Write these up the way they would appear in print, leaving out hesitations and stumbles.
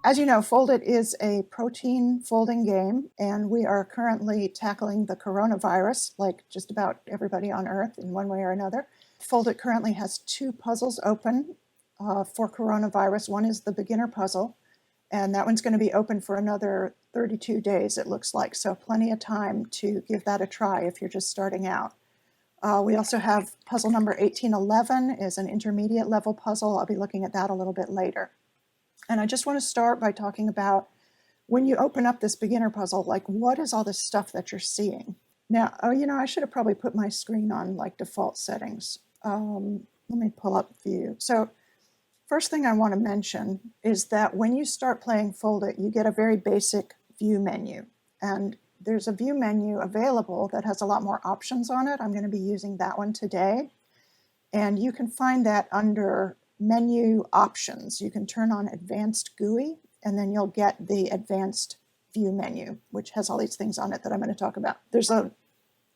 As you know, Foldit is a protein folding game, and we are currently tackling the coronavirus, like just about everybody on Earth in one way or another. Foldit currently has 2 puzzles open for coronavirus. One is the beginner puzzle, and that one's going to be open for another 32 days, it looks like, so plenty of time to give that a try if you're just starting out. We also have puzzle number 1811 is an intermediate level puzzle. I'll be looking at that a little bit later. And I just want to start by talking about when you open up this beginner puzzle, like what is all this stuff that you're seeing? Now, I should have probably put my screen on like default settings. Let me pull up view. So first thing I want to mention is that when you start playing Foldit, you get a very basic view menu. And there's a view menu available that has a lot more options on it. I'm going to be using that one today. And you can find that under menu options. You can turn on advanced GUI, and then you'll get the advanced view menu, which has all these things on it that I'm going to talk about. There's an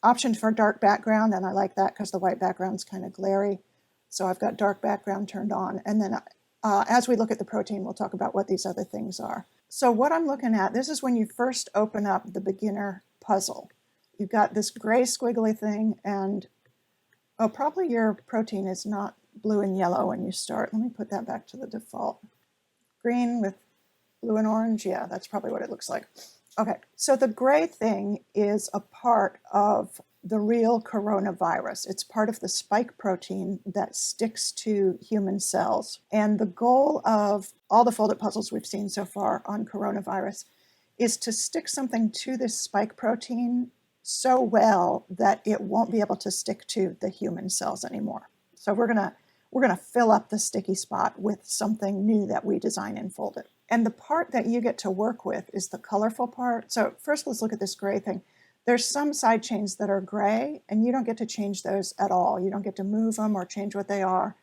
option for dark background, and I like that because the white background's kind of glary. So I've got dark background turned on. And then as we look at the protein, we'll talk about what these other things are. So what I'm looking at, this is when you first open up the beginner puzzle. You've got this gray squiggly thing, and probably your protein is not blue and yellow when you start. Let me put that back to the default. Green with blue and orange. Yeah, that's probably what it looks like. Okay, so the gray thing is a part of the real coronavirus. It's part of the spike protein that sticks to human cells. And the goal of all the Foldit puzzles we've seen so far on coronavirus is to stick something to this spike protein so well that it won't be able to stick to the human cells anymore. So we're gonna fill up the sticky spot with something new that we design in Foldit. And the part that you get to work with is the colorful part. So first let's look at this gray thing. There's some side chains that are gray, and you don't get to change those at all. You don't get to move them or change what they are.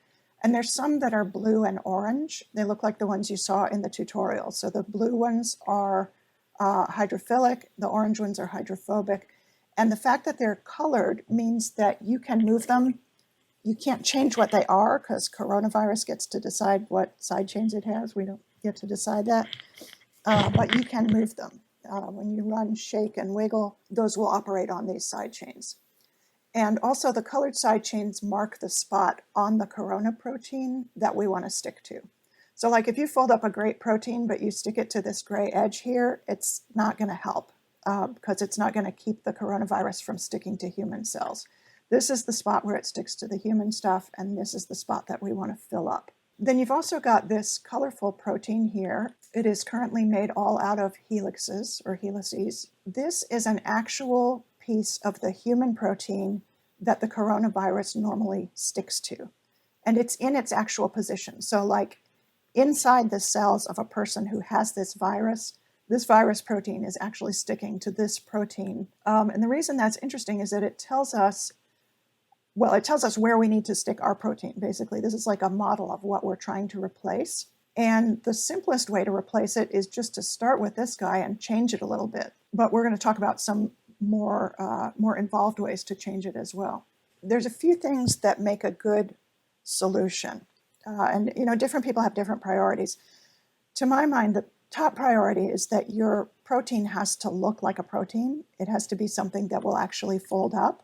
And there's some that are blue and orange. They look like the ones you saw in the tutorial. So the blue ones are hydrophilic, the orange ones are hydrophobic. And the fact that they're colored means that you can move them. You can't change what they are because coronavirus gets to decide what side chains it has. We don't get to decide that, but you can move them. When you run, shake, and wiggle, those will operate on these side chains. And also the colored side chains mark the spot on the corona protein that we want to stick to. So like if you fold up a great protein, but you stick it to this gray edge here, it's not going to help because it's not going to keep the coronavirus from sticking to human cells. This is the spot where it sticks to the human stuff, and this is the spot that we want to fill up. Then you've also got this colorful protein here. It is currently made all out of helixes or helices. This is an actual piece of the human protein that the coronavirus normally sticks to. And it's in its actual position. So like inside the cells of a person who has this virus protein is actually sticking to this protein. And the reason that's interesting is that it tells us where we need to stick our protein, basically. This is like a model of what we're trying to replace. And the simplest way to replace it is just to start with this guy and change it a little bit. But we're going to talk about some more involved ways to change it as well. There's a few things that make a good solution. And different people have different priorities. To my mind, the top priority is that your protein has to look like a protein. It has to be something that will actually fold up.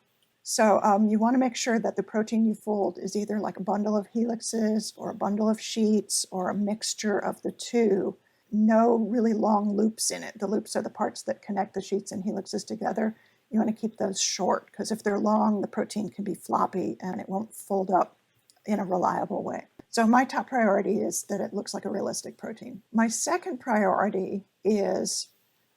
So you want to make sure that the protein you fold is either like a bundle of helixes or a bundle of sheets or a mixture of the two. No really long loops in it. The loops are the parts that connect the sheets and helixes together. You want to keep those short because if they're long, the protein can be floppy and it won't fold up in a reliable way. So my top priority is that it looks like a realistic protein. My second priority is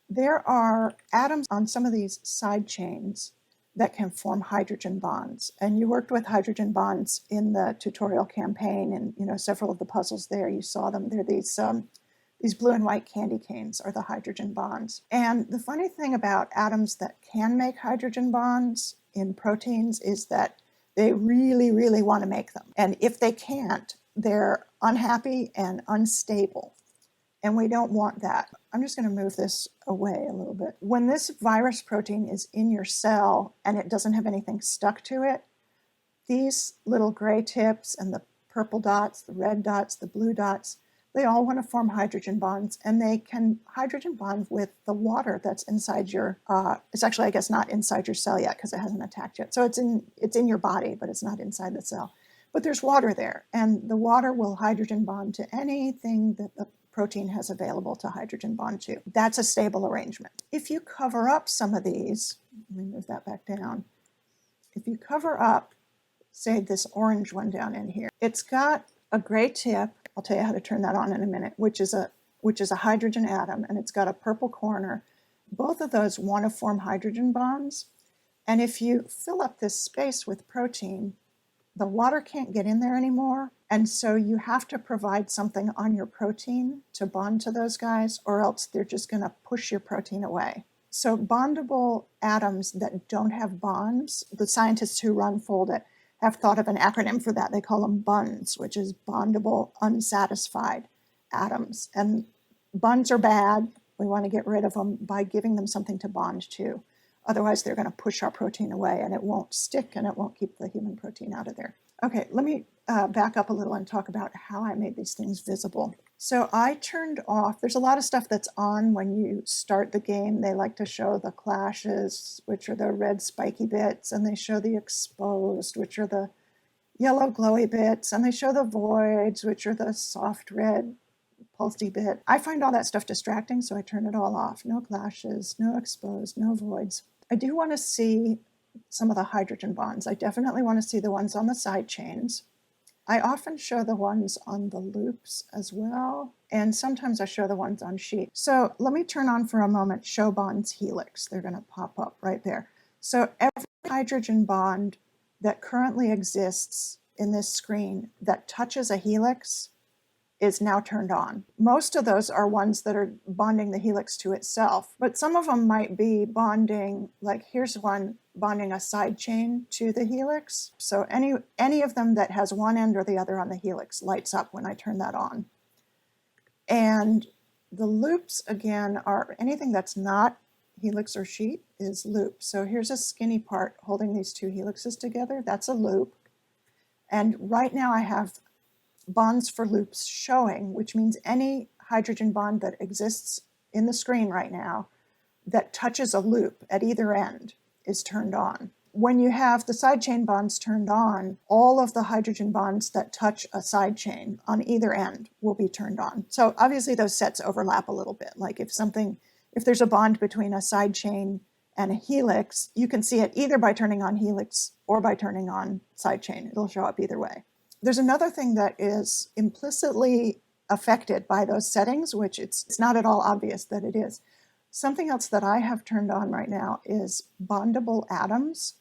there are atoms on some of these side chains that can form hydrogen bonds. And you worked with hydrogen bonds in the tutorial campaign, and several of the puzzles there, you saw them. They're these blue and white candy canes are the hydrogen bonds. And the funny thing about atoms that can make hydrogen bonds in proteins is that they really, really want to make them. And if they can't, they're unhappy and unstable. And we don't want that. I'm just going to move this away a little bit. When this virus protein is in your cell and it doesn't have anything stuck to it, these little gray tips and the purple dots, the red dots, the blue dots, They all want to form hydrogen bonds, and they can hydrogen bond with the water that's inside your, it's actually, I guess, not inside your cell yet because it hasn't attacked yet. So it's in your body, but it's not inside the cell. But there's water there, and the water will hydrogen bond to anything that the protein has available to hydrogen bond to. That's a stable arrangement. If you cover up some of these, let me move that back down. If you cover up, say, this orange one down in here, it's got a gray tip. I'll tell you how to turn that on in a minute, which is a hydrogen atom, and it's got a purple corner. Both of those want to form hydrogen bonds. And if you fill up this space with protein, the water can't get in there anymore. And so you have to provide something on your protein to bond to those guys, or else they're just going to push your protein away. So bondable atoms that don't have bonds, the scientists who run Foldit have thought of an acronym for that. They call them BUNS, which is bondable unsatisfied atoms. And BUNS are bad. We want to get rid of them by giving them something to bond to. Otherwise, they're going to push our protein away, and it won't stick, and it won't keep the human protein out of there. Okay, let me back up a little and talk about how I made these things visible. So I turned off, there's a lot of stuff that's on when you start the game. They like to show the clashes, which are the red spiky bits, and they show the exposed, which are the yellow glowy bits, and they show the voids, which are the soft red pulsy bit. I find all that stuff distracting, so I turn it all off. No clashes, no exposed, no voids. I do want to see some of the hydrogen bonds. I definitely want to see the ones on the side chains. I often show the ones on the loops as well, and sometimes I show the ones on sheet. So let me turn on for a moment show bonds helix. They're going to pop up right there. So every hydrogen bond that currently exists in this screen that touches a helix is now turned on. Most of those are ones that are bonding the helix to itself, but some of them might be bonding, like here's one bonding a side chain to the helix. So any of them that has one end or the other on the helix lights up when I turn that on. And the loops, again, are anything that's not helix or sheet is loop. So here's a skinny part holding these two helixes together. That's a loop. And right now I have bonds for loops showing, which means any hydrogen bond that exists in the screen right now that touches a loop at either end is turned on. When you have the side chain bonds turned on, all of the hydrogen bonds that touch a side chain on either end will be turned on. So obviously those sets overlap a little bit. Like if there's a bond between a side chain and a helix, you can see it either by turning on helix or by turning on side chain. It'll show up either way. There's another thing that is implicitly affected by those settings, which it's not at all obvious that it is. Something else that I have turned on right now is bondable atoms.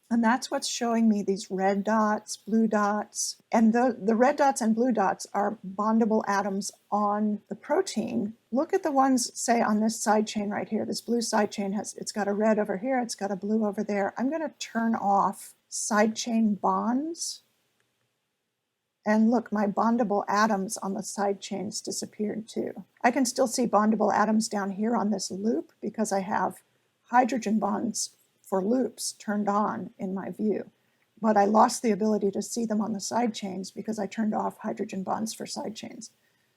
And that's what's showing me these red dots, blue dots. And the red dots and blue dots are bondable atoms on the protein. Look at the ones, say, on this side chain right here. This blue side chain it's got a red over here, it's got a blue over there. I'm going to turn off side chain bonds. And look, my bondable atoms on the side chains disappeared too. I can still see bondable atoms down here on this loop because I have hydrogen bonds for loops turned on in my view. But I lost the ability to see them on the side chains because I turned off hydrogen bonds for side chains.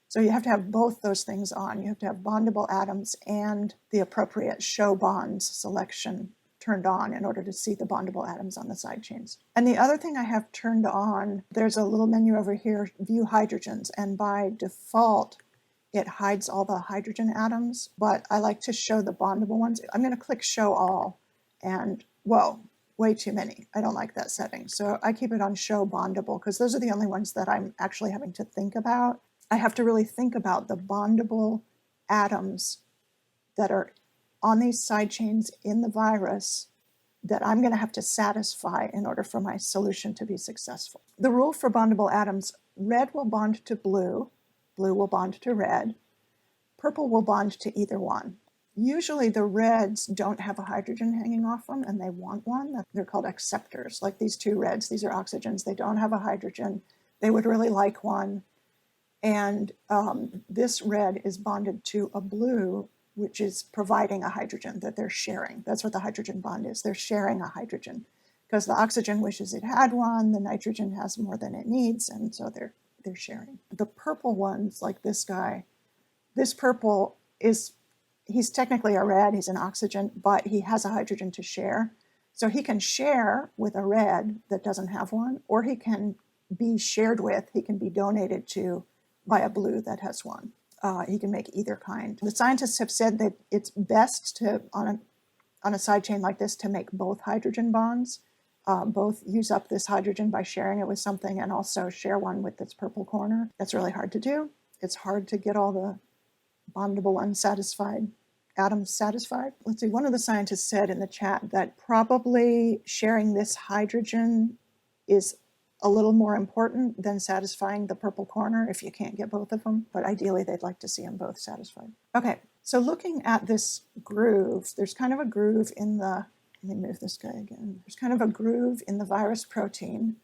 So you have to have both those things on. You have to have bondable atoms and the appropriate show bonds selection turned on in order to see the bondable atoms on the side chains. And the other thing I have turned on, there's a little menu over here, view hydrogens, and by default, it hides all the hydrogen atoms, but I like to show the bondable ones. I'm going to click show all, and whoa, way too many. I don't like that setting. So I keep it on show bondable because those are the only ones that I'm actually having to think about. I have to really think about the bondable atoms that are on these side chains in the virus that I'm going to have to satisfy in order for my solution to be successful. The rule for bondable atoms, red will bond to blue, blue will bond to red, purple will bond to either one. Usually the reds don't have a hydrogen hanging off them and they want one. They're called acceptors, like these two reds. These are oxygens. They don't have a hydrogen. They would really like one. And this red is bonded to a blue, which is providing a hydrogen that they're sharing. That's what the hydrogen bond is. They're sharing a hydrogen because the oxygen wishes it had one, the nitrogen has more than it needs, and so they're they're sharing. The purple ones, like this guy, this purple is, he's technically a red, he's an oxygen, but he has a hydrogen to share. So he can share with a red that doesn't have one, or he can be shared with, he can be donated to by a blue that has one. He can make either kind. The scientists have said that it's best to, on a side chain like this, to make both hydrogen bonds, both use up this hydrogen by sharing it with something and also share one with this purple corner. That's really hard to do. It's hard to get all the bondable unsatisfied atoms satisfied. Let's see, one of the scientists said in the chat that probably sharing this hydrogen is a little more important than satisfying the purple corner if you can't get both of them, but ideally they'd like to see them both satisfied. Okay, so looking at this groove, there's kind of a groove in the, let me move this guy again. There's kind of a groove in the virus protein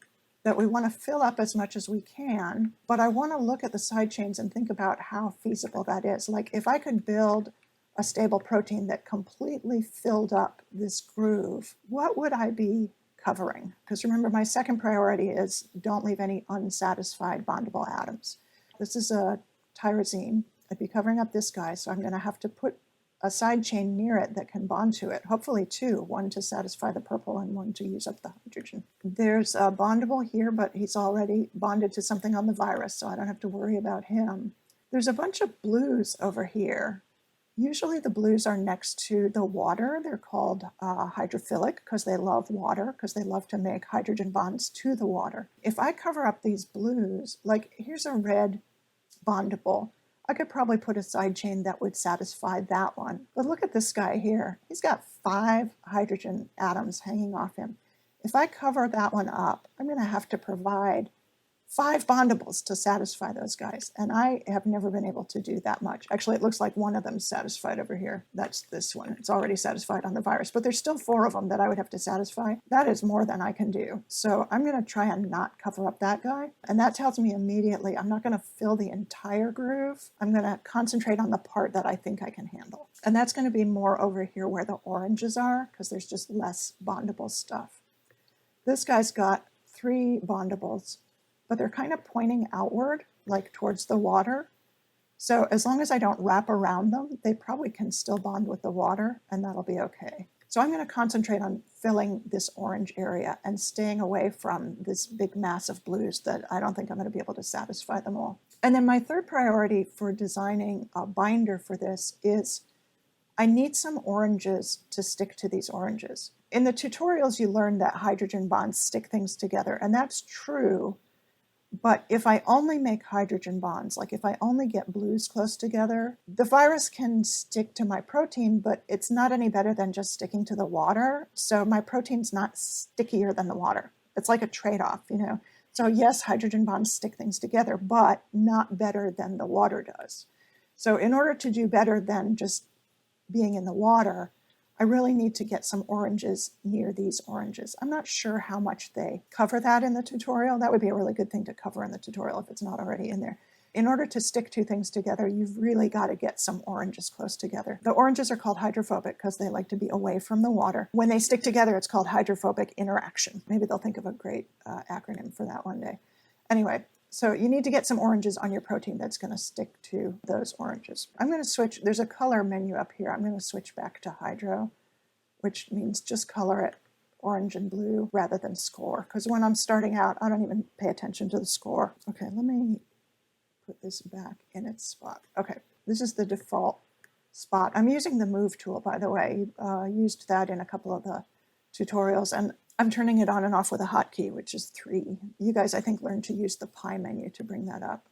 that we want to fill up as much as we can, but I want to look at the side chains and think about how feasible that is. Like if I could build a stable protein that completely filled up this groove, what would I be covering? Because remember, my second priority is don't leave any unsatisfied bondable atoms. This is a tyrosine. I'd be covering up this guy, so I'm going to have to put a side chain near it that can bond to it, hopefully two, one to satisfy the purple and one to use up the hydrogen. There's a bondable here, but he's already bonded to something on the virus, so I don't have to worry about him. There's a bunch of blues over here. Usually the blues are next to the water. They're called hydrophilic because they love water, because they love to make hydrogen bonds to the water. If I cover up these blues, like here's a red bondable, I could probably put a side chain that would satisfy that one. But look at this guy here. He's got 5 hydrogen atoms hanging off him. If I cover that one up, I'm going to have to provide 5 bondables to satisfy those guys. And I have never been able to do that much. Actually, it looks like one of them's satisfied over here. That's this one. It's already satisfied on the virus, but there's still 4 of them that I would have to satisfy. That is more than I can do. So I'm going to try and not cover up that guy. And that tells me immediately I'm not going to fill the entire groove. I'm going to concentrate on the part that I think I can handle. And that's going to be more over here where the oranges are, because there's just less bondable stuff. This guy's got 3 bondables, but they're kind of pointing outward, like towards the water. So as long as I don't wrap around them, they probably can still bond with the water, and that'll be okay. So I'm going to concentrate on filling this orange area and staying away from this big mass of blues that I don't think I'm going to be able to satisfy them all. And then my third priority for designing a binder for this is I need some oranges to stick to these oranges. In the tutorials, you learn that hydrogen bonds stick things together, and that's true. But if I only make hydrogen bonds, like if I only get blues close together, the virus can stick to my protein, but it's not any better than just sticking to the water. So my protein's not stickier than the water. It's like a trade-off, you know. So yes, hydrogen bonds stick things together, but not better than the water does. So in order to do better than just being in the water, I really need to get some oranges near these oranges. I'm not sure how much they cover that in the tutorial. That would be a really good thing to cover in the tutorial if it's not already in there. In order to stick 2 things together, you've really got to get some oranges close together. The oranges are called hydrophobic because they like to be away from the water. When they stick together, it's called hydrophobic interaction. Maybe they'll think of a great acronym for that one day. Anyway, so you need to get some oranges on your protein that's going to stick to those oranges. I'm going to switch, there's a color menu up here. I'm going to switch back to hydro, which means just color it orange and blue rather than score. Because when I'm starting out, I don't even pay attention to the score. Okay, let me put this back in its spot. Okay, this is the default spot. I'm using the move tool, by the way. Used that in a couple of the tutorials, and I'm turning it on and off with a hotkey, which is 3. You guys, I think, learned to use the pie menu to bring that up.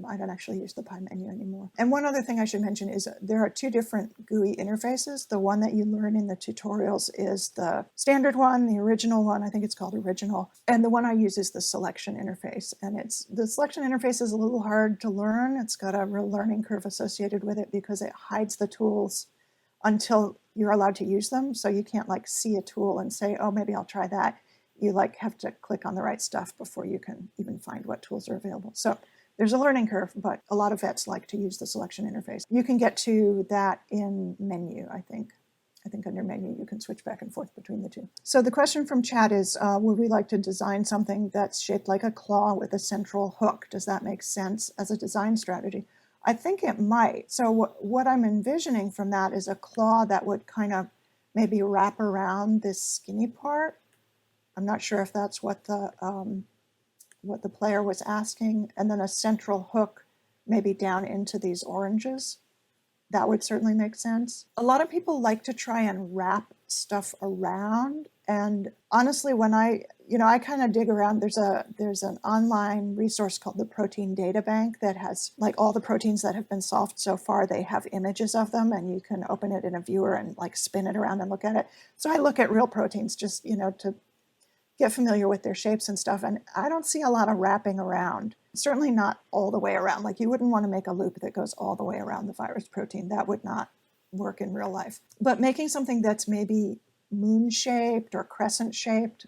I don't actually use the pie menu anymore. And one other thing I should mention is there are 2 different GUI interfaces. The one that you learn in the tutorials is the standard one, the original one, I think it's called original. And the one I use is the selection interface. And the selection interface is a little hard to learn. It's got a real learning curve associated with it because it hides the tools until you're allowed to use them. So you can't like see a tool and say, oh, maybe I'll try that. You like have to click on the right stuff before you can even find what tools are available. So there's a learning curve, but a lot of vets like to use the selection interface. You can get to that in menu, I think. I think under menu, you can switch back and forth between the two. So the question from chat is, would we like to design something that's shaped like a claw with a central hook? Does that make sense as a design strategy? I think it might. So what I'm envisioning from that is a claw that would kind of maybe wrap around this skinny part. I'm not sure if that's what the player was asking. And then a central hook maybe down into these oranges. That would certainly make sense. A lot of people like to try and wrap stuff around. And honestly, when I kind of dig around, there's an online resource called the Protein Data Bank that has like all the proteins that have been solved so far. They have images of them, and you can open it in a viewer and like spin it around and look at it. So I look at real proteins just, to get familiar with their shapes and stuff. And I don't see a lot of wrapping around. Certainly not all the way around. Like you wouldn't want to make a loop that goes all the way around the virus protein. That would not work in real life. But making something that's maybe moon-shaped or crescent-shaped,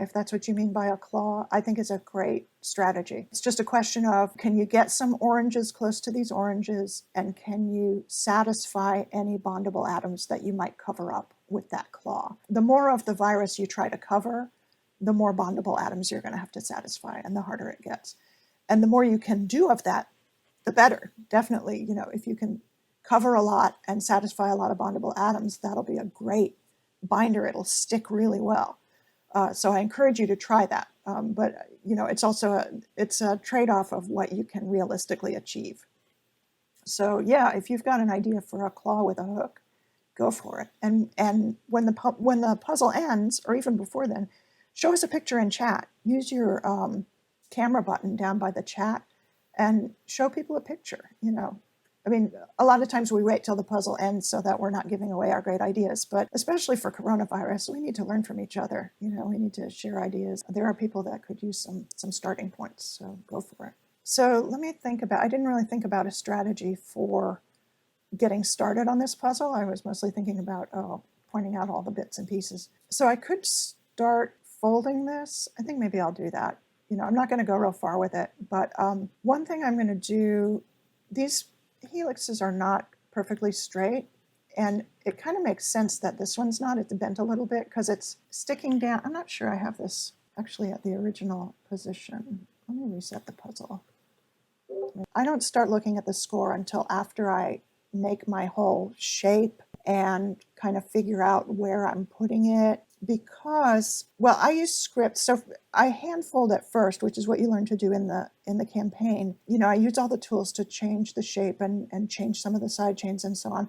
if that's what you mean by a claw, I think is a great strategy. It's just a question of, can you get some oranges close to these oranges, and can you satisfy any bondable atoms that you might cover up with that claw? The more of the virus you try to cover, the more bondable atoms you're going to have to satisfy, and the harder it gets. And the more you can do of that, the better. Definitely, if you can cover a lot and satisfy a lot of bondable atoms, that'll be a great binder. It'll stick really well. So I encourage you to try that. But it's also it's a trade-off of what you can realistically achieve. So yeah, if you've got an idea for a claw with a hook, go for it. And when the puzzle ends, or even before then, show us a picture in chat. Use your camera button down by the chat and show people a picture. I mean, a lot of times we wait till the puzzle ends so that we're not giving away our great ideas. But especially for coronavirus, we need to learn from each other. We need to share ideas. There are people that could use some starting points, so go for it. So let me I didn't really think about a strategy for getting started on this puzzle. I was mostly thinking about pointing out all the bits and pieces. So I could start folding this. I think maybe I'll do that. I'm not going to go real far with it, but one thing I'm going to do, these helixes are not perfectly straight, and it kind of makes sense that this one's not. It's bent a little bit because it's sticking down. I'm not sure I have this actually at the original position. Let me reset the puzzle. I don't start looking at the score until after I make my whole shape and kind of figure out where I'm putting it, because, well, I use scripts. So I hand fold at first, which is what you learn to do in the campaign. I use all the tools to change the shape and change some of the side chains and so on.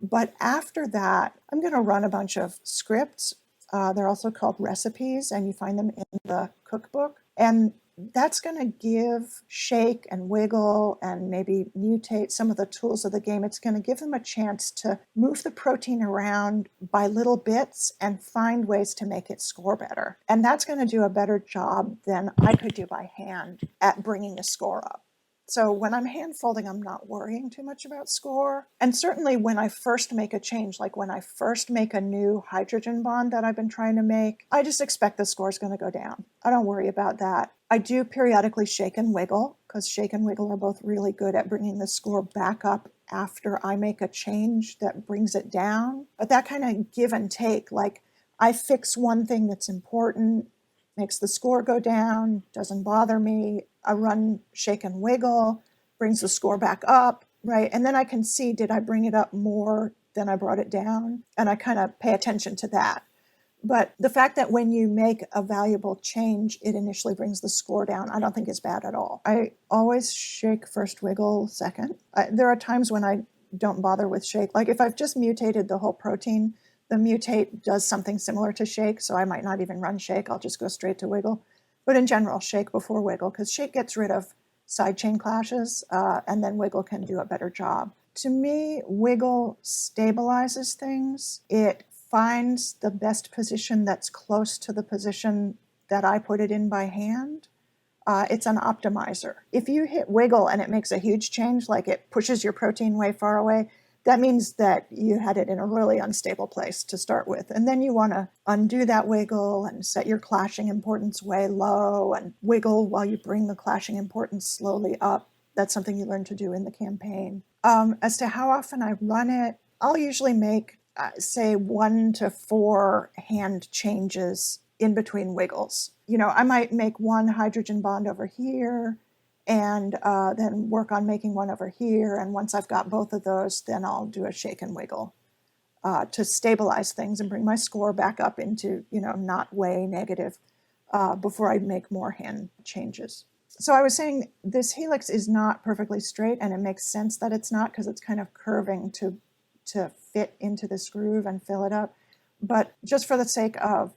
But after that, I'm going to run a bunch of scripts. They're also called recipes, and you find them in the cookbook. And that's going to give shake and wiggle and maybe mutate some of the tools of the game. It's going to give them a chance to move the protein around by little bits and find ways to make it score better. And that's going to do a better job than I could do by hand at bringing the score up. So when I'm hand folding, I'm not worrying too much about score. And certainly when I first make a change, like when I first make a new hydrogen bond that I've been trying to make, I just expect the score is going to go down. I don't worry about that. I do periodically shake and wiggle, because shake and wiggle are both really good at bringing the score back up after I make a change that brings it down. But that kind of give and take, like I fix one thing that's important, makes the score go down, doesn't bother me. I run shake and wiggle, brings the score back up, right? And then I can see, did I bring it up more than I brought it down? And I kind of pay attention to that. But the fact that when you make a valuable change, it initially brings the score down, I don't think is bad at all. I always shake first, wiggle second. There are times when I don't bother with shake. Like if I've just mutated the whole protein, the mutate does something similar to shake, so I might not even run shake. I'll just go straight to wiggle. But in general, shake before wiggle, because shake gets rid of side chain clashes, and then wiggle can do a better job. To me, wiggle stabilizes things. It finds the best position that's close to the position that I put it in by hand. It's an optimizer. If you hit wiggle and it makes a huge change, like it pushes your protein way far away, that means that you had it in a really unstable place to start with. And then you want to undo that wiggle and set your clashing importance way low and wiggle while you bring the clashing importance slowly up. That's something you learn to do in the campaign. As to how often I run it, I'll usually make say 1 to 4 hand changes in between wiggles. You know, I might make one hydrogen bond over here and then work on making one over here. And once I've got both of those, then I'll do a shake and wiggle to stabilize things and bring my score back up into, you know, not way negative before I make more hand changes. So I was saying this helix is not perfectly straight, and it makes sense that it's not because it's kind of curving to fit into this groove and fill it up. But just for the sake of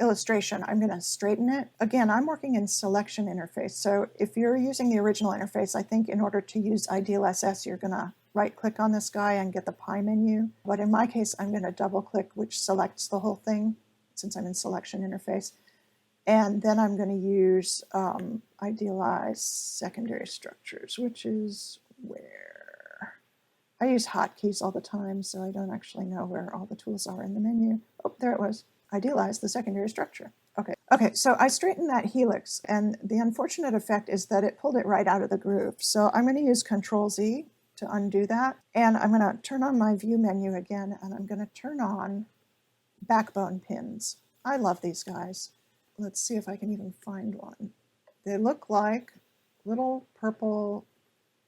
illustration, I'm going to straighten it. Again, I'm working in selection interface. So if you're using the original interface, I think in order to use Ideal SS, you're going to right-click on this guy and get the pie menu. But in my case, I'm going to double-click, which selects the whole thing, since I'm in selection interface. And then I'm going to use idealize secondary structures, which is where I use hotkeys all the time, so I don't actually know where all the tools are in the menu. Oh, there it was. Idealize the secondary structure. Okay, so I straightened that helix, and the unfortunate effect is that it pulled it right out of the groove. So I'm going to use Control-Z to undo that, and I'm going to turn on my view menu again, and I'm going to turn on backbone pins. I love these guys. Let's see if I can even find one. They look like little purple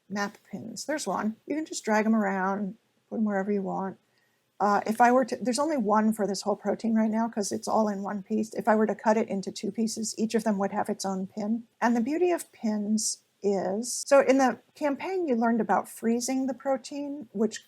map pins. There's one. You can just drag them around, put them wherever you want. If I were to, there's only one for this whole protein right now because it's all in one piece. If I were to cut it into 2 pieces, each of them would have its own pin. And the beauty of pins is, so in the campaign you learned about freezing the protein, which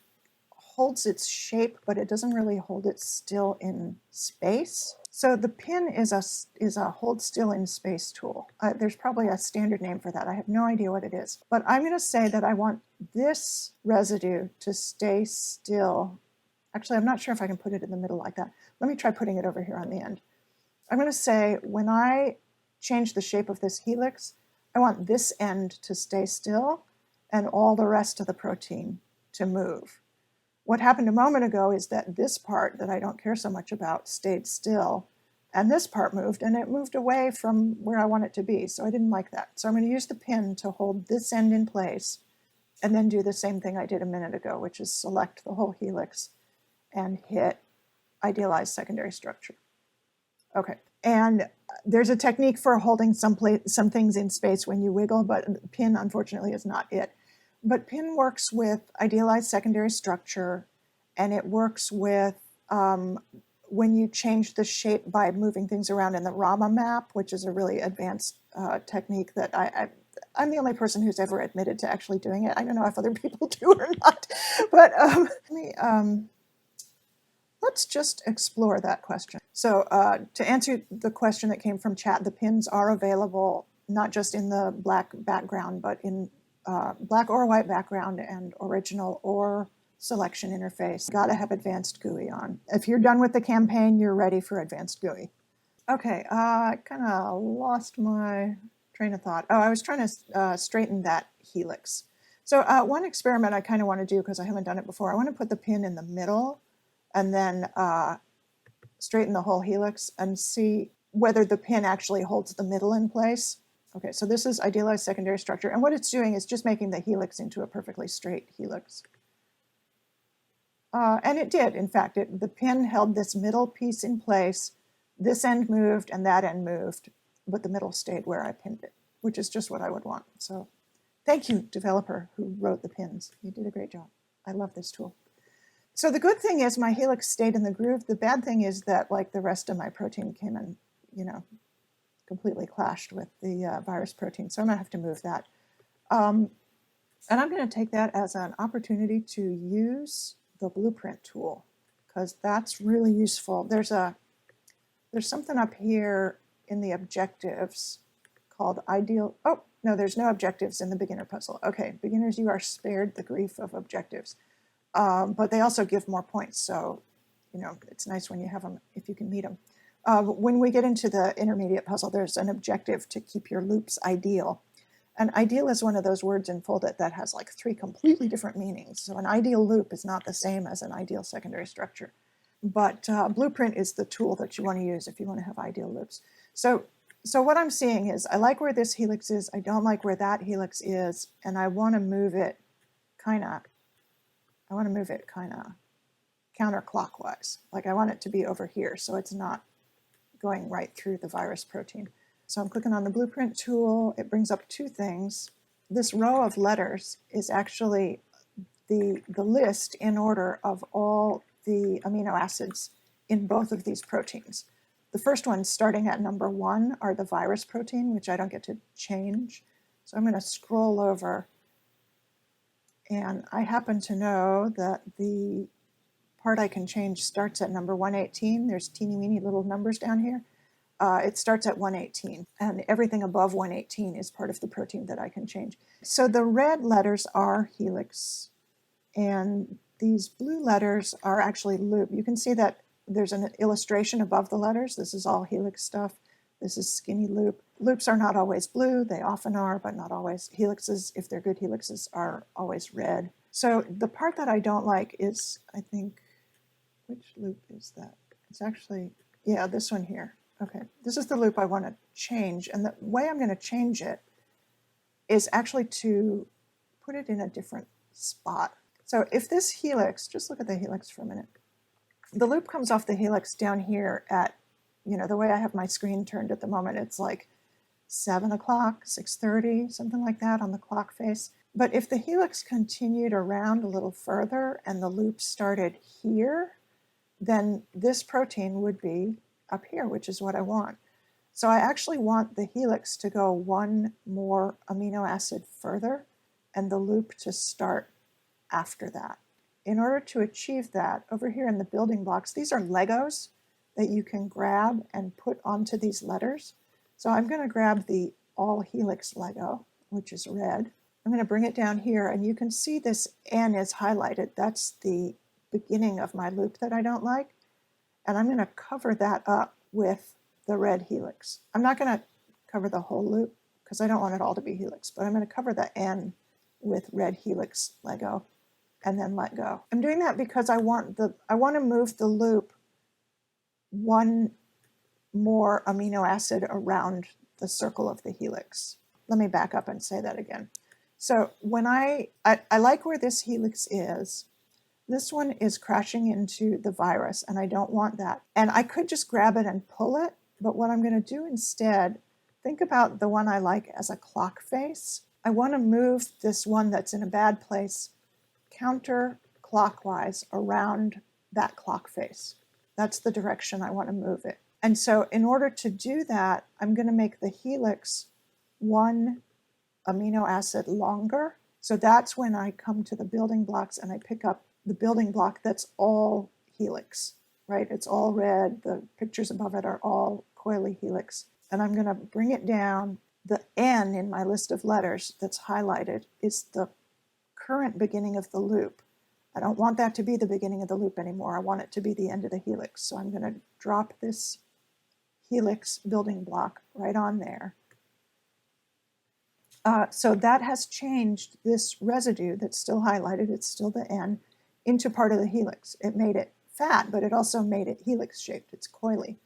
holds its shape, but it doesn't really hold it still in space. So the pin is a hold still in space tool. There's probably a standard name for that. I have no idea what it is. But I'm going to say that I want this residue to stay still. Actually, I'm not sure if I can put it in the middle like that. Let me try putting it over here on the end. I'm going to say when I change the shape of this helix, I want this end to stay still and all the rest of the protein to move. What happened a moment ago is that this part that I don't care so much about stayed still, and this part moved, and it moved away from where I want it to be, so I didn't like that. So I'm going to use the pin to hold this end in place, and then do the same thing I did a minute ago, which is select the whole helix and hit idealize secondary structure. Okay, and there's a technique for holding some things in space when you wiggle, but pin, unfortunately, is not it. But pin works with idealized secondary structure, and it works with when you change the shape by moving things around in the Rama map, which is a really advanced technique that I'm the only person who's ever admitted to actually doing it. I don't know if other people do or not, but let's just explore that question. So to answer the question that came from chat, the pins are available not just in the black background, but in black or white background and original or selection interface. Gotta have advanced GUI on. If you're done with the campaign, you're ready for advanced GUI. Okay, I kind of lost my train of thought. Oh, I was trying to straighten that helix. So one experiment I kind of want to do, because I haven't done it before, I want to put the pin in the middle and then straighten the whole helix and see whether the pin actually holds the middle in place. Okay, so this is idealized secondary structure, and what it's doing is just making the helix into a perfectly straight helix. And it did, in fact. The pin held this middle piece in place, this end moved, and that end moved, but the middle stayed where I pinned it, which is just what I would want. So thank you, developer who wrote the pins. You did a great job. I love this tool. So the good thing is my helix stayed in the groove. The bad thing is that, like, the rest of my protein came in, you know, completely clashed with the virus protein. So I'm going to have to move that. And I'm going to take that as an opportunity to use the blueprint tool, because that's really useful. There's something up here in the objectives called ideal. Oh, no, there's no objectives in the beginner puzzle. Okay, beginners, you are spared the grief of objectives. But they also give more points. So, you know, it's nice when you have them, if you can meet them. When we get into the intermediate puzzle, there's an objective to keep your loops ideal. And ideal is one of those words in Foldit that has like 3 completely different meanings. So an ideal loop is not the same as an ideal secondary structure. But blueprint is the tool that you want to use if you want to have ideal loops. So what I'm seeing is I like where this helix is, I don't like where that helix is, and I want to move it kind of counterclockwise. Like I want it to be over here, so it's not going right through the virus protein. So I'm clicking on the blueprint tool. It brings up two things. This row of letters is actually the list in order of all the amino acids in both of these proteins. The first one, starting at number 1, are the virus protein, which I don't get to change. So I'm going to scroll over, and I happen to know that the part I can change starts at number 118. There's teeny weeny little numbers down here. It starts at 118, and everything above 118 is part of the protein that I can change. So the red letters are helix, and these blue letters are actually loop. You can see that there's an illustration above the letters. This is all helix stuff. This is skinny loop. Loops are not always blue. They often are, but not always. Helixes, if they're good helixes, are always red. So the part that I don't like is, I think, which loop is that? It's actually, yeah, this one here. Okay, this is the loop I want to change, and the way I'm going to change it is actually to put it in a different spot. So if this helix, just look at the helix for a minute. The loop comes off the helix down here at, the way I have my screen turned at the moment, it's like 7 o'clock, 6:30, something like that on the clock face. But if the helix continued around a little further and the loop started here, then this protein would be up here, which is what I want. So I actually want the helix to go one more amino acid further and the loop to start after that. In order to achieve that, over here in the building blocks, these are Legos that you can grab and put onto these letters. So I'm going to grab the all helix Lego, which is red. I'm going to bring it down here, and you can see this N is highlighted. That's the beginning of my loop that I don't like. And I'm going to cover that up with the red helix. I'm not going to cover the whole loop because I don't want it all to be helix, but I'm going to cover the N with red helix Lego and then let go. I'm doing that because I want to move the loop one more amino acid around the circle of the helix. Let me back up and say that again. So when I like where this helix is. This one is crashing into the virus, and I don't want that. And I could just grab it and pull it, but what I'm going to do instead, think about the one I like as a clock face. I want to move this one that's in a bad place counterclockwise around that clock face. That's the direction I want to move it. And so in order to do that, I'm going to make the helix one amino acid longer. So that's when I come to the building blocks and I pick up the building block that's all helix, right? It's all red. The pictures above it are all coily helix. And I'm going to bring it down. The N in my list of letters that's highlighted is the current beginning of the loop. I don't want that to be the beginning of the loop anymore. I want it to be the end of the helix. So I'm going to drop this helix building block right on there. So that has changed this residue that's still highlighted, it's still the N, into part of the helix. It made it fat, but it also made it helix shaped. It's coily.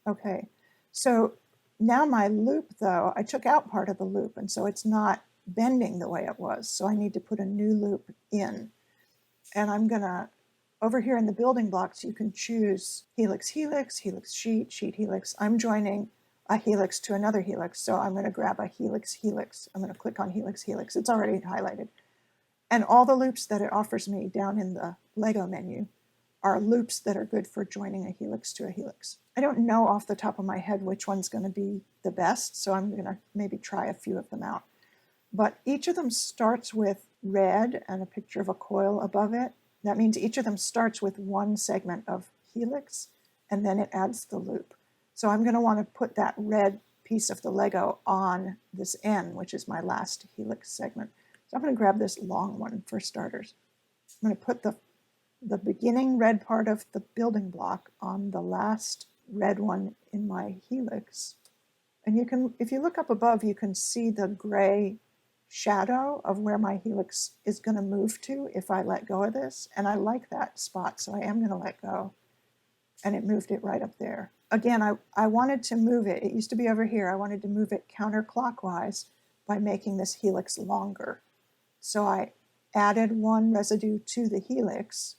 Okay, so now my loop, though, I took out part of the loop, and so it's not bending the way it was. So I need to put a new loop in. And I'm going to, over here in the building blocks, you can choose helix, helix, helix sheet, sheet helix. I'm joining a helix to another helix, so I'm going to grab a helix, helix. I'm going to click on helix, helix. It's already highlighted. And all the loops that it offers me down in the Lego menu are loops that are good for joining a helix to a helix. I don't know off the top of my head which one's going to be the best, so I'm going to maybe try a few of them out. But each of them starts with red and a picture of a coil above it. That means each of them starts with one segment of helix, and then it adds the loop. So I'm going to want to put that red piece of the Lego on this N, which is my last helix segment. So I'm going to grab this long one for starters. I'm going to put the beginning red part of the building block on the last red one in my helix. And you can, if you look up above, you can see the gray shadow of where my helix is going to move to if I let go of this. And I like that spot, so I am going to let go. And it moved it right up there. Again, I wanted to move it. It used to be over here. I wanted to move it counterclockwise by making this helix longer. So I added one residue to the helix,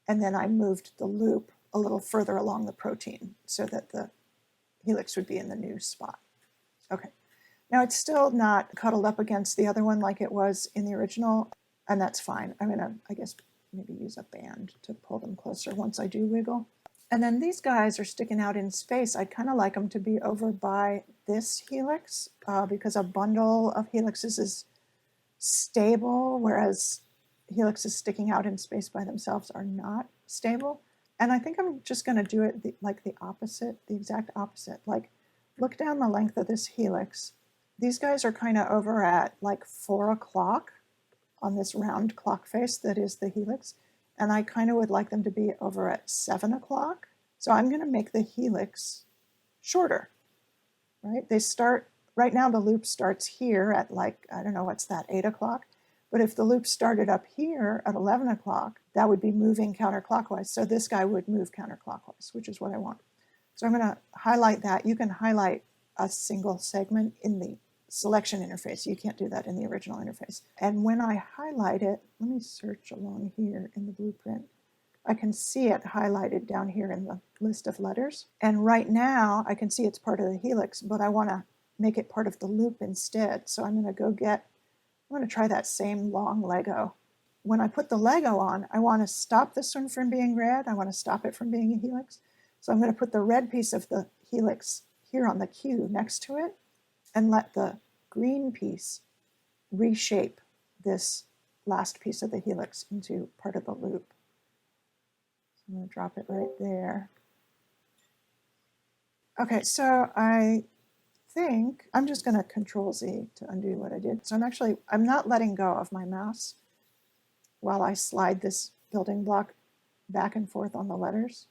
and then I moved the loop a little further along the protein so that the helix would be in the new spot. Okay, now it's still not cuddled up against the other one like it was in the original, and that's fine. I'm gonna, I guess, maybe use a band to pull them closer once I do wiggle. And then these guys are sticking out in space. I'd kind of like them to be over by this helix because a bundle of helixes is stable, whereas helixes sticking out in space by themselves are not stable. And I think I'm just going to do it like the opposite, the exact opposite. Like, look down the length of this helix. These guys are kind of over at like 4 o'clock on this round clock face that is the helix. And I kind of would like them to be over at 7 o'clock. So I'm going to make the helix shorter, right? They start, right now the loop starts here at like, I don't know, what's that, 8 o'clock? But if the loop started up here at 11 o'clock, that would be moving counterclockwise. So this guy would move counterclockwise, which is what I want. So I'm going to highlight that. You can highlight a single segment in the selection interface. You can't do that in the original interface. And when I highlight it, let me search along here in the blueprint. I can see it highlighted down here in the list of letters. And right now I can see it's part of the helix, but I want to make it part of the loop instead. So I'm going to try that same long Lego. When I put the Lego on, I want to stop this one from being red. I want to stop it from being a helix. So I'm going to put the red piece of the helix here on the Q next to it and let the green piece reshape this last piece of the helix into part of the loop. So I'm going to drop it right there. Okay, so I think I'm just going to Control Z to undo what I did. So I'm not letting go of my mouse while I slide this building block back and forth on the letters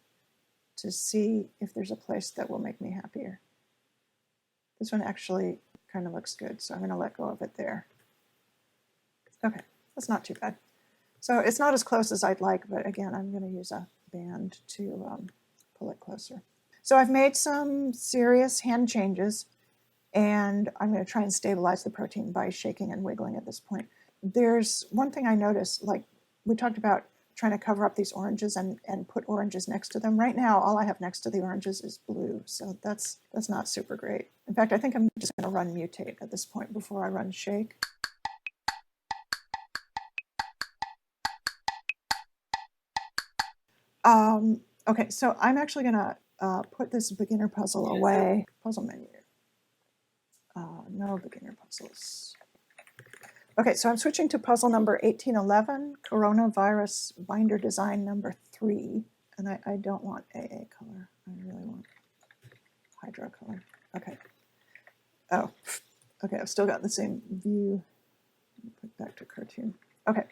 to see if there's a place that will make me happier. This one actually kind of looks good, so I'm going to let go of it there. Okay, that's not too bad. So it's not as close as I'd like, but again, I'm going to use a band to pull it closer. So I've made some serious hand changes, and I'm going to try and stabilize the protein by shaking and wiggling at this point. There's one thing I noticed, like we talked about trying to cover up these oranges and put oranges next to them. Right now, all I have next to the oranges is blue, so that's not super great. In fact, I think I'm just going to run mutate at this point before I run shake. Okay, so I'm actually going to put this beginner puzzle away. Puzzle menu. No beginner puzzles. Okay, so I'm switching to puzzle number 1811, coronavirus binder design number 3. And I don't want AA color. I really want hydro color. Okay. Oh, okay, I've still got the same view. Put back to cartoon. Okay,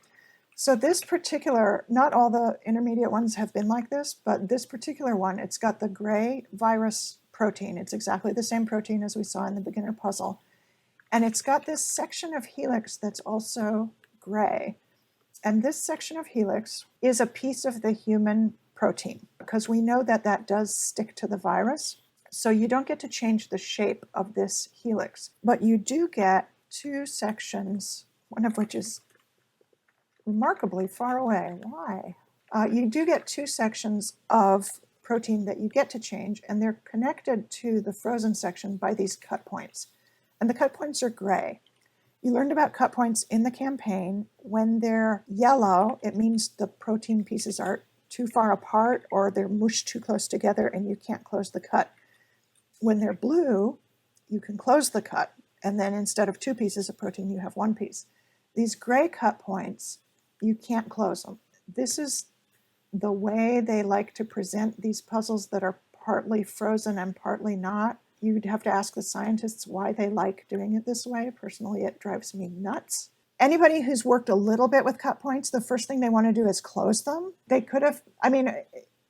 so this particular, not all the intermediate ones have been like this, but this particular one, it's got the gray virus protein. It's exactly the same protein as we saw in the beginner puzzle. And it's got this section of helix that's also gray. And this section of helix is a piece of the human protein because we know that that does stick to the virus. So you don't get to change the shape of this helix, but you do get 2 sections, one of which is remarkably far away. Why? You do get 2 sections of protein that you get to change, and they're connected to the frozen section by these cut points. And the cut points are gray. You learned about cut points in the campaign. When they're yellow, it means the protein pieces are too far apart or they're mushed too close together and you can't close the cut. When they're blue, you can close the cut, and then instead of 2 pieces of protein, you have 1 piece. These gray cut points, you can't close them. This is the way they like to present these puzzles that are partly frozen and partly not. You'd have to ask the scientists why they like doing it this way. Personally, it drives me nuts. Anybody who's worked a little bit with cut points, the first thing they want to do is close them. They could have, I mean,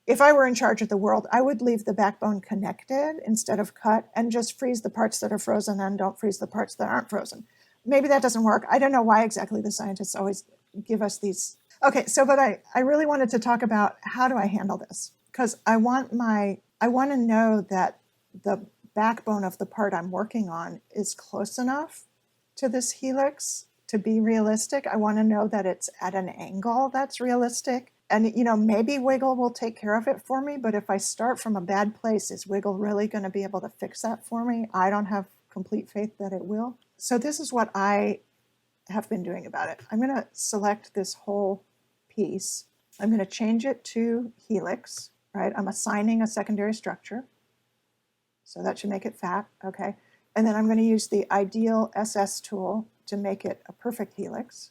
if I were in charge of the world, I would leave the backbone connected instead of cut and just freeze the parts that are frozen and don't freeze the parts that aren't frozen. Maybe that doesn't work. I don't know why exactly the scientists always give us these. Okay, so but I really wanted to talk about how do I handle this? Because I want to know that the backbone of the part I'm working on is close enough to this helix to be realistic. I want to know that it's at an angle that's realistic. And, maybe Wiggle will take care of it for me, but if I start from a bad place, is Wiggle really going to be able to fix that for me? I don't have complete faith that it will. So this is what I have been doing about it. I'm going to select this whole piece. I'm going to change it to helix, right? I'm assigning a secondary structure. So that should make it fat, okay. And then I'm going to use the ideal SS tool to make it a perfect helix,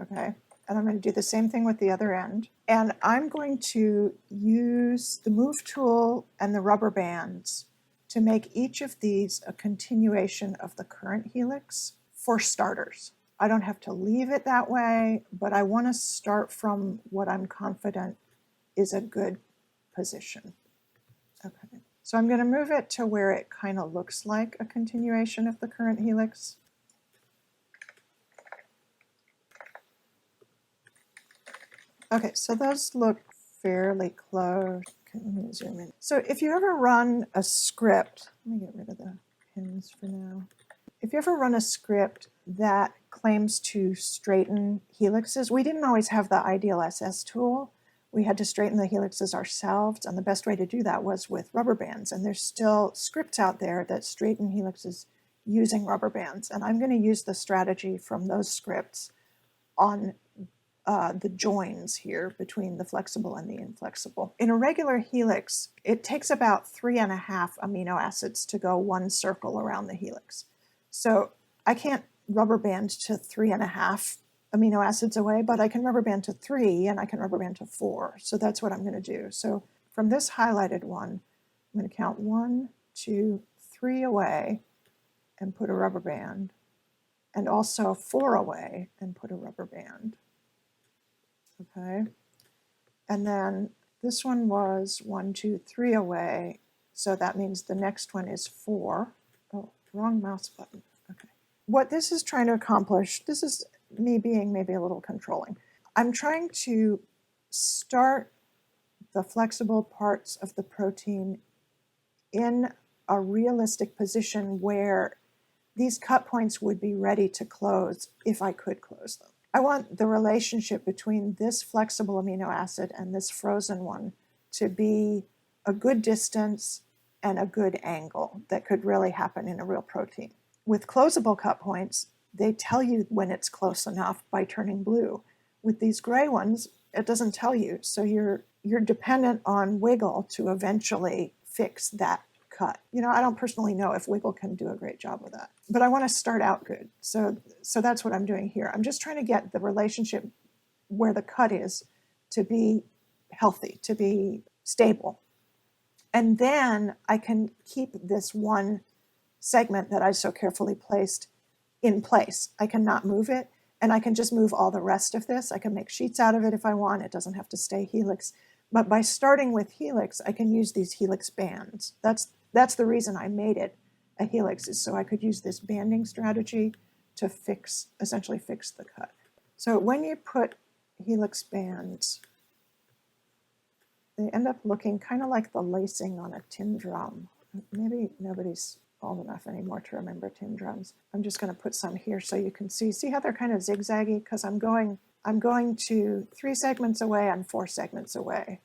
okay. And I'm going to do the same thing with the other end. And I'm going to use the move tool and the rubber bands to make each of these a continuation of the current helix for starters. I don't have to leave it that way, but I want to start from what I'm confident is a good position. Okay, so I'm going to move it to where it kind of looks like a continuation of the current helix. Okay, so those look fairly close. Okay, let me zoom in. So if you ever run a script, let me get rid of the pins for now. If you ever run a script that claims to straighten helixes, we didn't always have the ideal SS tool. We had to straighten the helixes ourselves, and the best way to do that was with rubber bands. And there's still scripts out there that straighten helixes using rubber bands. And I'm going to use the strategy from those scripts on the joins here between the flexible and the inflexible. In a regular helix, it takes about 3.5 amino acids to go one circle around the helix. So I can't rubber band to 3.5 amino acids away, but I can rubber band to 3 and I can rubber band to 4. So that's what I'm going to do. So from this highlighted one, I'm going to count 1, 2, 3 away and put a rubber band, and also 4 away and put a rubber band. Okay, and then this one was 1, 2, 3 away, so that means the next one is 4. Oh, wrong mouse button. Okay. What this is trying to accomplish, this is me being maybe a little controlling. I'm trying to start the flexible parts of the protein in a realistic position where these cut points would be ready to close if I could close them. I want the relationship between this flexible amino acid and this frozen one to be a good distance and a good angle that could really happen in a real protein. With closable cut points, they tell you when it's close enough by turning blue. With these gray ones, it doesn't tell you, so you're dependent on Wiggle to eventually fix that cut. I don't personally know if Wiggle can do a great job with that, but I want to start out good. So that's what I'm doing here. I'm just trying to get the relationship where the cut is to be healthy, to be stable. And then I can keep this one segment that I so carefully placed in place. I cannot move it, and I can just move all the rest of this. I can make sheets out of it if I want. It doesn't have to stay helix. But by starting with helix, I can use these helix bands. That's the reason I made it a helix, is so I could use this banding strategy to essentially fix the cut. So when you put helix bands, they end up looking kind of like the lacing on a tin drum. Maybe nobody's old enough anymore to remember tin drums. I'm just going to put some here so you can see how they're kind of zigzaggy, because I'm going to 3 segments away and 4 segments away.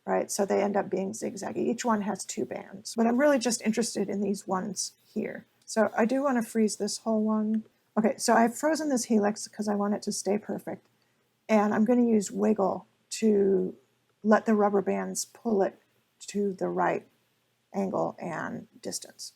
Right, so they end up being zigzaggy. Each one has 2 bands, but I'm really just interested in these ones here. So I do want to freeze this whole one. Okay, so I've frozen this helix because I want it to stay perfect. And I'm going to use Wiggle to let the rubber bands pull it to the right angle and distance.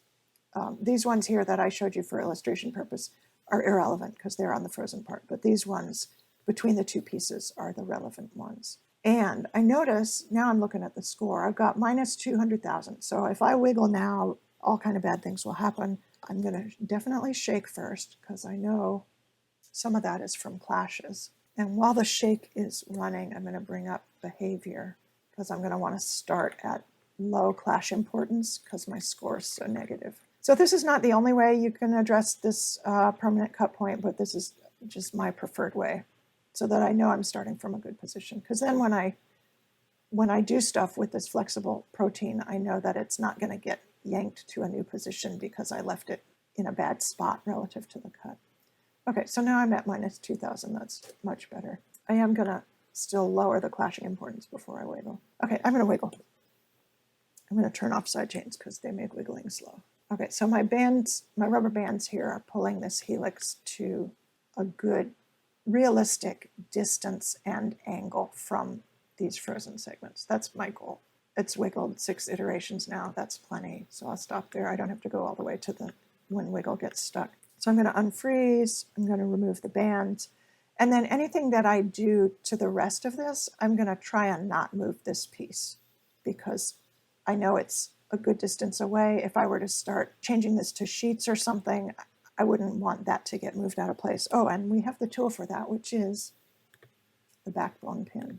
These ones here that I showed you for illustration purpose are irrelevant because they're on the frozen part, but these ones between the 2 pieces are the relevant ones. And I notice, now I'm looking at the score, I've got minus 200,000. So if I wiggle now, all kind of bad things will happen. I'm going to definitely shake first because I know some of that is from clashes. And while the shake is running, I'm going to bring up behavior because I'm going to want to start at low clash importance because my score is so negative. So this is not the only way you can address this permanent cut point, but this is just my preferred way, so that I know I'm starting from a good position. Because then when I do stuff with this flexible protein, I know that it's not going to get yanked to a new position because I left it in a bad spot relative to the cut. Okay, so now I'm at minus 2,000. That's much better. I am going to still lower the clashing importance before I wiggle. Okay, I'm going to wiggle. I'm going to turn off side chains because they make wiggling slow. Okay, so my rubber bands here are pulling this helix to a good, realistic distance and angle from these frozen segments. That's my goal. It's wiggled 6 iterations now. That's plenty. So I'll stop there. I don't have to go all the way to the when wiggle gets stuck. So I'm going to unfreeze. I'm going to remove the bands. And then anything that I do to the rest of this, I'm going to try and not move this piece because I know it's a good distance away. If I were to start changing this to sheets or something, I wouldn't want that to get moved out of place. Oh, and we have the tool for that, which is the backbone pin.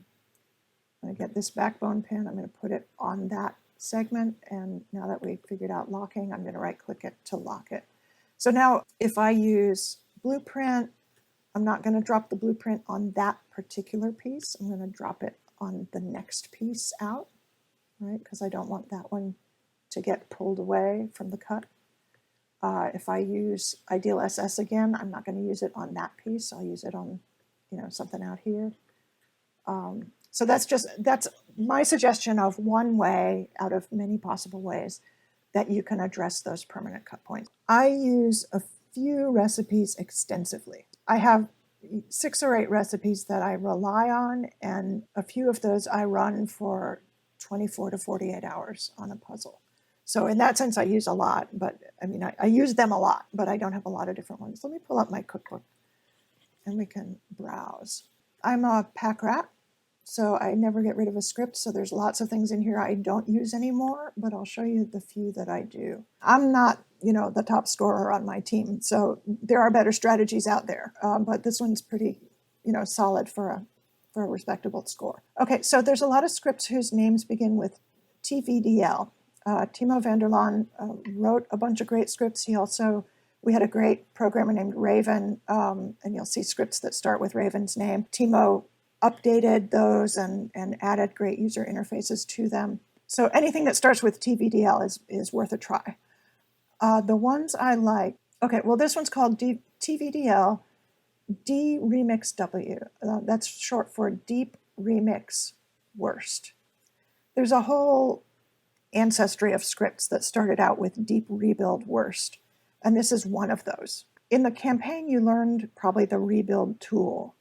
I'm going to get this backbone pin. I'm going to put it on that segment. And now that we've figured out locking, I'm going to right click it to lock it. So now if I use blueprint, I'm not going to drop the blueprint on that particular piece. I'm going to drop it on the next piece out, right? Because I don't want that one to get pulled away from the cut. If I use Ideal SS again, I'm not going to use it on that piece. I'll use it on, something out here. So that's my suggestion of one way out of many possible ways that you can address those permanent cut points. I use a few recipes extensively. I have 6 or 8 recipes that I rely on, and a few of those I run for 24 to 48 hours on a puzzle. So in that sense, I use a lot, but I use them a lot, but I don't have a lot of different ones. Let me pull up my cookbook and we can browse. I'm a pack rat, so I never get rid of a script. So there's lots of things in here I don't use anymore, but I'll show you the few that I do. I'm not, the top scorer on my team, so there are better strategies out there, but this one's pretty, solid for a respectable score. Okay, so there's a lot of scripts whose names begin with TVDL. Timo van der Laan wrote a bunch of great scripts. We had a great programmer named Raven, and you'll see scripts that start with Raven's name. Timo updated those and added great user interfaces to them. So anything that starts with TVDL is worth a try. The ones I like, okay, well this one's called TVDL D Remix W. That's short for Deep Remix Worst. There's a whole ancestry of scripts that started out with Deep Rebuild Worst, and this is one of those. In the campaign, you learned probably the rebuild tool,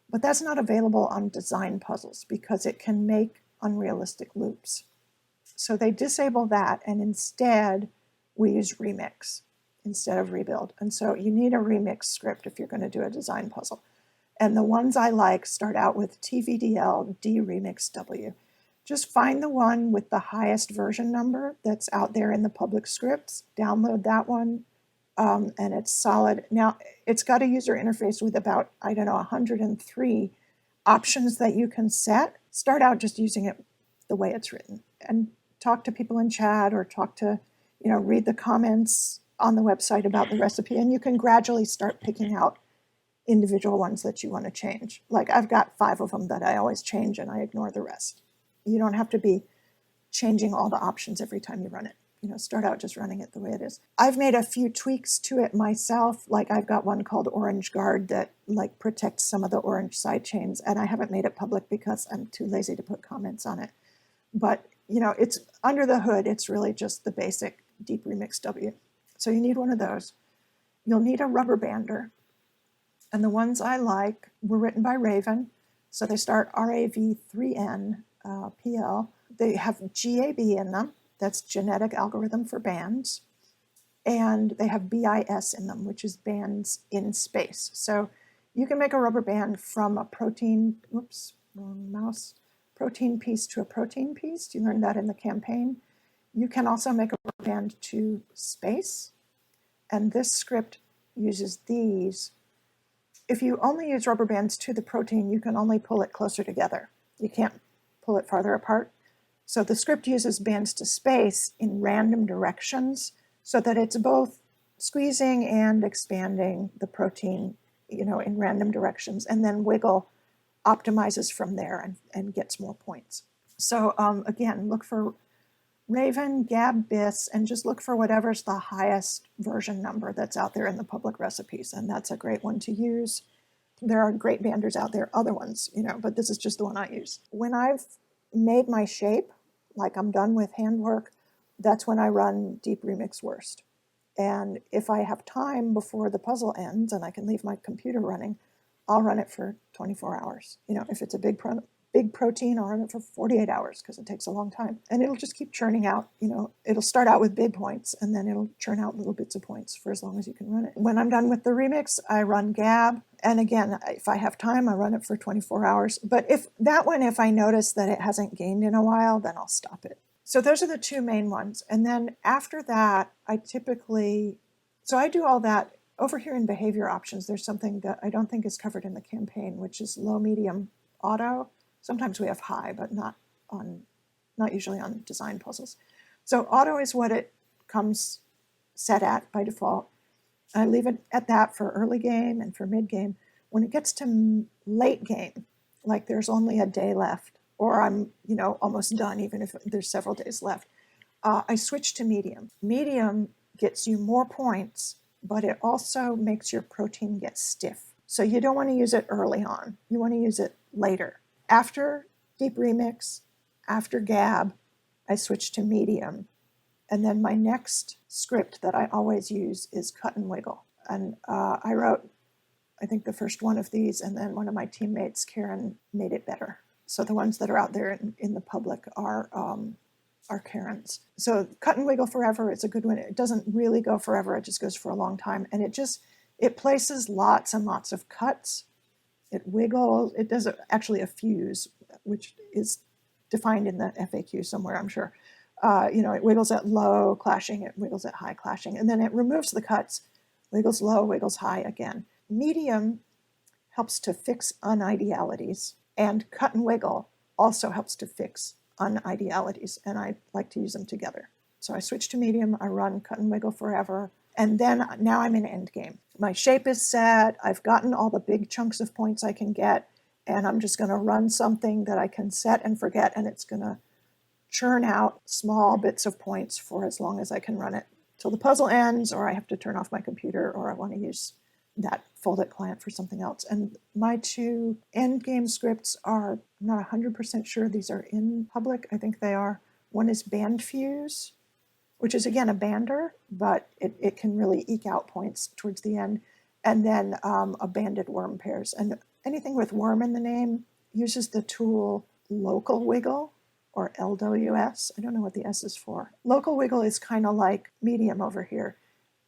but that's not available on design puzzles because it can make unrealistic loops. So they disable that, and instead we use remix instead of rebuild. And so you need a remix script if you're going to do a design puzzle. And the ones I like start out with TVDL D Remix W. Just find the one with the highest version number that's out there in the public scripts, download that one, and it's solid. Now, it's got a user interface with about, 103 options that you can set. Start out just using it the way it's written and talk to people in chat or read the comments on the website about the recipe, and you can gradually start picking out individual ones that you want to change. Like I've got 5 of them that I always change and I ignore the rest. You don't have to be changing all the options every time you run it. Start out just running it the way it is. I've made a few tweaks to it myself. Like I've got one called Orange Guard that protects some of the orange side chains, and I haven't made it public because I'm too lazy to put comments on it. But it's under the hood. It's really just the basic Deep Remix W. So you need one of those. You'll need a rubber bander. And the ones I like were written by Raven. So they start RAV3N PL. They have GAB in them. That's Genetic Algorithm for Bands. And they have BIS in them, which is bands in space. So you can make a rubber band from a protein piece to a protein piece. You learned that in the campaign. You can also make a rubber band to space. And this script uses these. If you only use rubber bands to the protein, you can only pull it closer together. You can't pull it farther apart. So the script uses bands to space in random directions so that it's both squeezing and expanding the protein, in random directions, and then wiggle optimizes from there and gets more points. So again, look for Raven, Gab, BIS, and just look for whatever's the highest version number that's out there in the public recipes, and that's a great one to use. There are great banders out there, other ones, but this is just the one I use. When I've made my shape, like I'm done with handwork, that's when I run Deep Remix Worst. And if I have time before the puzzle ends and I can leave my computer running, I'll run it for 24 hours. If it's a big protein, I'll run it for 48 hours because it takes a long time. And it'll just keep churning out. It'll start out with big points and then it'll churn out little bits of points for as long as you can run it. When I'm done with the remix, I run Gab. And again, if I have time, I run it for 24 hours. But if I notice that it hasn't gained in a while, then I'll stop it. So those are the two main ones. And then after that, I do all that. Over here in behavior options, there's something that I don't think is covered in the campaign, which is low, medium, auto. Sometimes we have high, but not usually on design puzzles. So auto is what it comes set at by default. I leave it at that for early game and for mid game. When it gets to late game, like there's only a day left, or I'm almost done, even if there's several days left, I switch to medium. Medium gets you more points, but it also makes your protein get stiff. So you don't want to use it early on. You want to use it later. After Deep Remix, after Gab, I switch to medium. And then my next script that I always use is Cut and Wiggle. And I wrote, I think, the first one of these, and then one of my teammates, Karen, made it better. So the ones that are out there in the public are Karen's. So Cut and Wiggle Forever is a good one. It doesn't really go forever. It just goes for a long time. And it places lots and lots of cuts. It wiggles. It does actually a fuse, which is defined in the FAQ somewhere, I'm sure. It wiggles at low clashing. It wiggles at high clashing. And then it removes the cuts, wiggles low, wiggles high again. Medium helps to fix unidealities. And Cut and Wiggle also helps to fix unidealities, and I like to use them together. So I switch to medium, I run Cut and Wiggle Forever, and then now I'm in endgame. My shape is set, I've gotten all the big chunks of points I can get, and I'm just going to run something that I can set and forget, and it's going to churn out small bits of points for as long as I can run it till the puzzle ends, or I have to turn off my computer, or I want to use that Foldit client for something else. And my two endgame scripts are, I'm not 100% sure these are in public. I think they are. One is Band Fuse, which is again a bander, but it can really eke out points towards the end. And then a Banded Worm Pairs. And anything with worm in the name uses the tool Local Wiggle, or LWS. I don't know what the S is for. Local Wiggle is kind of like medium over here.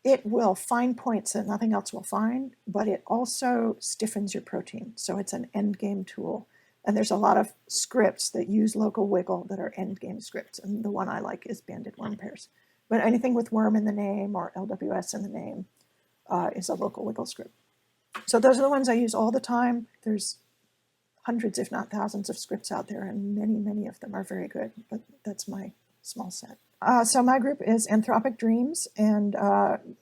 It will find points that nothing else will find, but it also stiffens your protein. So it's an endgame tool. And there's a lot of scripts that use Local Wiggle that are endgame scripts. And the one I like is Banded Worm Pairs. But anything with worm in the name or LWS in the name is a Local Wiggle script. So those are the ones I use all the time. There's hundreds, if not thousands, of scripts out there, and many, many of them are very good. But that's my small set. So my group is Anthropic Dreams, and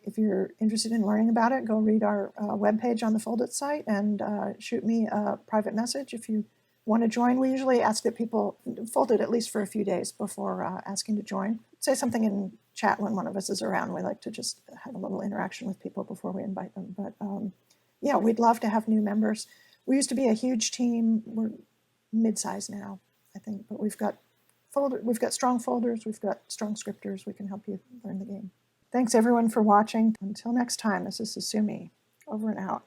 if you're interested in learning about it, go read our webpage on the Foldit site and shoot me a private message if you want to join. We usually ask that people fold it at least for a few days before asking to join. Say something in chat when one of us is around. We like to just have a little interaction with people before we invite them. But yeah, we'd love to have new members. We used to be a huge team. We're mid-sized now, I think, but we've got strong folders, we've got strong scripters. We can help you learn the game. Thanks everyone for watching. Until next time, this is Susume, over and out.